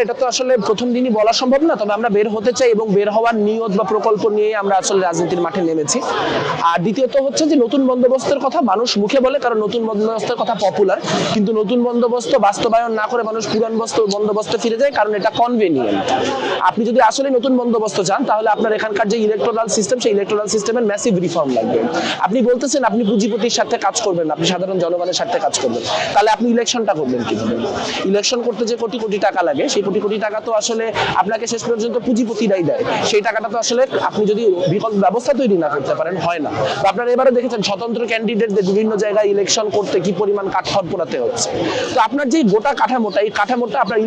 এটা তো আসলে প্রথম দিনই বলা সম্ভব না, তবে আমরা বের হতে চাই এবং বের হওয়ার নিয়ত বা প্রকল্প নিয়ে আমরা আসলে রাজনীতির মাঠে নেমেছি। আর দ্বিতীয়ত হচ্ছে যে নতুন বন্দোবস্তের কথা মানুষ মুখে বলে, কারণ নতুন বন্দোবস্তের কথা পপুলার, কিন্তু নতুন বন্দোবস্ত বাস্তবায়ন না করে মানুষ পুরান বন্দোবস্তে ফিরে যায়, কারণ এটা কনভেনিয়েন্ট। আপনি যদি আসলে নতুন বন্দোবস্ত চান তাহলে আপনার এখানকার যে ইলেকটোরাল সিস্টেম, সেই ইলেকটোরাল সিস্টেমের ম্যাসিভ রিফর্ম লাগবে। আপনি বলতেছেন আপনি পুঁজিপতির স্বার্থে কাজ করবেন, আপনি সাধারণ জনগণের স্বার্থে কাজ করবেন, তাহলে আপনি ইলেকশনটা করবেন কিভাবে? ইলেকশন করতে যে কোটি কোটি টাকা লাগে, সেই কোটি কোটি টাকা তো আসলে আপনাকে শেষ পর্যন্ত পুঁজিপতিরাই দেয়। সেই টাকাটা তো আসলে আপনি যদি বিকল্প ব্যবস্থা তৈরি না করতে পারেন হয় না। আপনারা এবারে দেখেছেন স্বতন্ত্র ক্যান্ডিডেটদের বিভিন্ন জায়গায় ইলেকশন করতে কি পরিমাণ কাঠখড় পোড়াতে হচ্ছে। তো আপনার যে গোটা কাঠামোটা, এই কাঠামোটা আপনার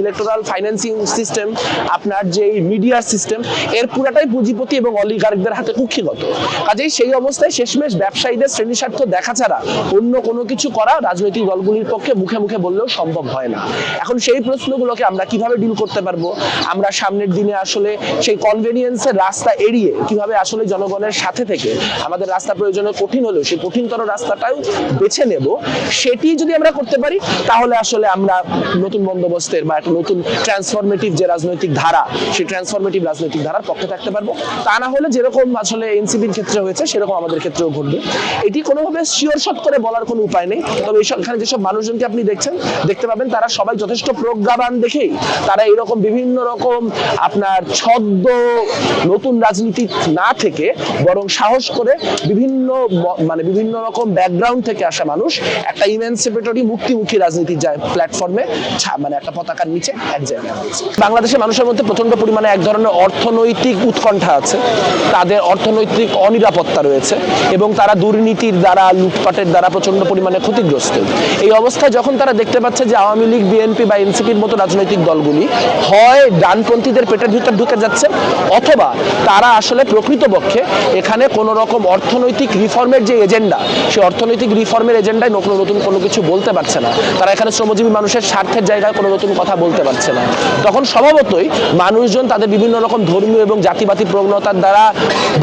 ইলেকটোরাল ফাইন্যান্সিং সিস্টেম, আপনার যে মিডিয়ার সিস্টেম, এর পুরাটাই পুঁজিপতি এবং অলিগার্কদের হাতে কুক্ষিগত। কাজেই সেই অবস্থায় শেষমেশ ব্যবসায়ীদের শ্রেণী স্বার্থ দেখা ছাড়া অন্য কোনো কিছু করা রাজনৈতিক দলগুলির পক্ষে মুখে মুখে বললেও সম্ভব হয় না। এখন সেই প্রশ্নগুলোকে আমরা কিভাবে ডিল করতে পারবো, আমরা সামনের দিনে আসলে সেই কনভেনিয়েন্সের রাস্তা এড়িয়ে কিভাবে আসলে জনগণের সাথে থেকে আমাদের রাস্তা প্রয়োজনে কঠিন হলেও সেই কঠিনতর রাস্তাটাও বেছে নেব, সেটি যদি আমরা করতে পারি তাহলে আসলে আমরা নতুন বন্দোবস্তের বা একটা নতুন ট্রান্সফরমেটিভ যে রাজনৈতিক ধারা, সেই ট্রান্সফরমেটিভ রাজনৈতিক ধারার পক্ষে থাকতে পারবো। তা না হলে যেরকম আসলে এনসিপির ক্ষেত্রে হয়েছে সেরকম আমাদের ক্ষেত্রেও ঘটবে। এটি কোনোভাবে শিওর শট করে বলার কোনো উপায় নেই, তবে এখানে যেসব মানুষজনকে আপনি দেখতে পাবেন তারা সবাই যথেষ্ট প্রজ্ঞাবান দেখেই তারা এরকম বিভিন্ন রকম আপনার ছদ্ম নতুন রাজনীতি না থেকে বরং সাহস করে বিভিন্ন রকম ব্যাকগ্রাউন্ড থেকে আসা মানুষ একটা ইমানসিপেটরি মুক্তিমুখী রাজনীতির যায় প্ল্যাটফর্মে একটা পতাকার নিচে এক জায়গায় হয়েছে। বাংলাদেশের মানুষের মধ্যে প্রচন্ড পরিমাণে এক ধরনের অর্থনৈতিক উৎকণ্ঠা আছে, তাদের অর্থনৈতিক অনিরাপত্তা রয়েছে এবং তারা দুর্নীতির দ্বারা, লুটপাটের দ্বারা প্রচন্ড পরিমাণে ক্ষতিগ্রস্ত। এই অবস্থায় যখন তারা দেখতে পাচ্ছে যে আওয়ামী লীগ, বিএনপি বা এনসিপির মতো রাজনৈতিক দলগুলি হয় ডানপন্থীদের পেটের ভিতর ঢুকে যাচ্ছে, অথবা তারা আসলে প্রকৃতপক্ষে এখানে কোনো রকম অর্থনৈতিক রিফর্মের যে এজেন্ডা, সেই অর্থনৈতিক রিফর্মের এজেন্ডায় নতুন কোনো কিছু বলতে পারছে না, তারা এখানে শ্রমজীবী মানুষের স্বার্থের জায়গায় কোনো নতুন কথা বলতে পারছে না, তখন স্বভাবতই মানুষজন তাদের বিভিন্ন রকম ধর্মীয় এবং জাতিবাদী প্রবণতার দ্বারা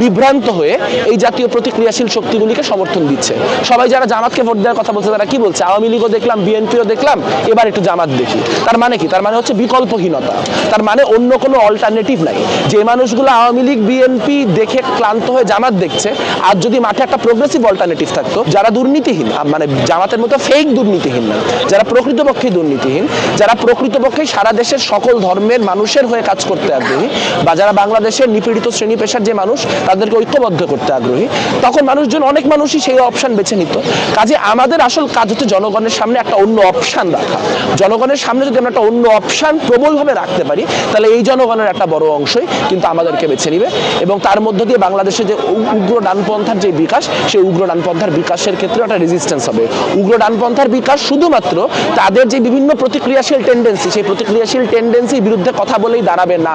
বিভ্রান্ত হয়ে এই জাতীয় প্রতিক্রিয়াশীল শক্তিগুলিকে সমর্থন দিচ্ছে। সবাই যারা জামাতকে ভোট দেওয়ার কথা বলছে তারা কি বলছে, আওয়ামী লীগও দেখলাম, বিএনপিও দেখলাম, এবার একটু জামাত দেখি। তার মানে কি? তার মানে হচ্ছে বিকল্পহীনতা, তার মানে অন্য কোনো অল্টারনেটিভ নাই। যে মানুষগুলো আওয়ামী লীগ, বিএনপি দেখে ক্লান্ত হয়ে জামাত দেখছে, আর যদি মাঠে একটা প্রোগ্রেসিভ অল্টারনেটিভ থাকতো, যারা দুর্নীতিহীন, মানে জামাতের মতো ফেক দুর্নীতিহীন না, যারা প্রকৃতপক্ষে দুর্নীতিহীন, যারা প্রকৃতপক্ষে সারা দেশের সকল ধর্মের মানুষের হয়ে কাজ করতে আগ্রহী, বা যারা বাংলাদেশের নিপীড়িত শ্রেণী পেশার যে মানুষ তাদেরকে ঐক্যবদ্ধ করতে আগ্রহী, তখন মানুষজন, অনেক মানুষই সেই অপশন বেছে নিত। কাজে আমাদের আসল কাজ হচ্ছে জনগণের সামনে একটা অন্য অপশন রাখা। জনগণের সামনে যদি আমরা একটা অন্য অপশন প্রবলভাবে রাখতে পারি, তাহলে এই জনগণের একটা বড় অংশই কিন্তু আমাদেরকে বেছে নিবে এবং তার মধ্য দিয়ে বাংলাদেশে যে উগ্র ডানপন্থার যে বিকাশ, সেই উগ্র ডানপন্থার বিকাশের ক্ষেত্রে একটা রেজিস্ট্যান্স হবে। উগ্র ডানপন্থার বিকাশ শুধুমাত্র তাদের যে বিভিন্ন প্রতিক্রিয়াশীল টেন্ডেন্সি, সেই প্রতিক্রিয়াশীল টেন্ডেন্সির বিরুদ্ধে কথা বলেই দাঁড়াবে না।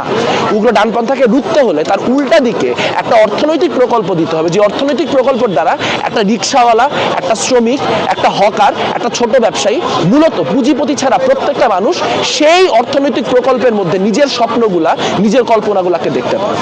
উগ্র ডানপন্থাকে রুখতে হলে তার উল্টা দিকে একটা অর্থনৈতিক প্রকল্প দিতে হবে, যে অর্থনৈতিক প্রকল্পের দ্বারা একটা রিক্সাওয়ালা, একটা শ্রমিক, একটা হকার, একটা ছোট ব্যবসায়ী, মূলত পুঁজিপতি ছাড়া প্রত্যেকটা মানুষ সেই অর্থনৈতিক প্রকল্পের মধ্যে নিজের স্বপ্নগুলা, নিজের কল্পনাগুলাকে দেখতে পারে।